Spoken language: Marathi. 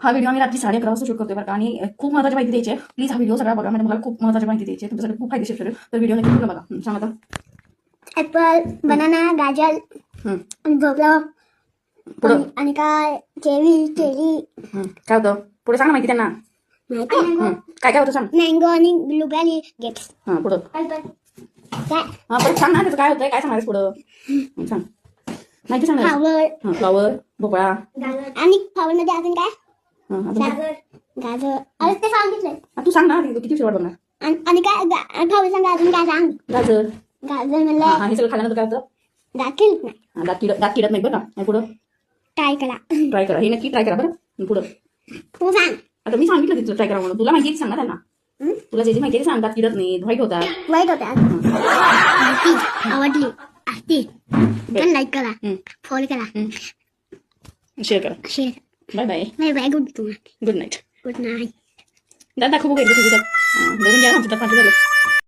हा व्हिडिओ आम्ही रात्री 11:30 वाजता शूट करतोय बरं का, आणि खूप महत्त्वाची माहिती द्यायची आहे. प्लीज हा व्हिडिओ सगळा बघा, म्हणजे मला खूप महत्त्वाची माहिती द्यायची आहे, तुमच्यासाठी खूप फायदेशीर ठरेल. तर व्हिडिओ नक्की पूर्ण बघा. सांगा आता. ऍपल, बनाना, गाजर, भोपळा, पुढं आणि काय केळी काय होतं पुढे सांग ना माहिती त्यांना. काय काय होतं सांग. मँगो आणि ब्लूबेरी ग्रेप्स. हा पुढं काय हा परत सांग ना त्याचं काय होतंय, काय सांगायचं पुढं सांग. माहिती सांग. फ्लावर, फ्लॉवर, भोपळा आणि फ्लावर मध्ये अजून काय गाजर. अरे ते सांगितलंय. तू सांग ना, किती शेवट बघणार. आणि काय फ्लावर सांग, अजून काय सांग. गाजर म्हणलं हे सगळं खाल्यानंतर काय होतं. दाखील नाही. दात किडत नाही बरं का. पुढं ट्राय करा हे नक्की ट्राय करा बरं. पुढं तू सांग. आता मी सांगितलं तिथं ट्राय करा म्हणून, तुला माहिती सांग ना त्यांना. तुला जे माहिती आहे सांग. दात किडत नाही, व्हाईट होतात. वाईट होत्या. आवडली असती तर लाईक करा, फॉलो करा, शेअर करा. Bye bye. Bye bye. Good good night. Night. दादा दाखव बघू एकदा तुझं. बघून घ्या आमच्या झालं.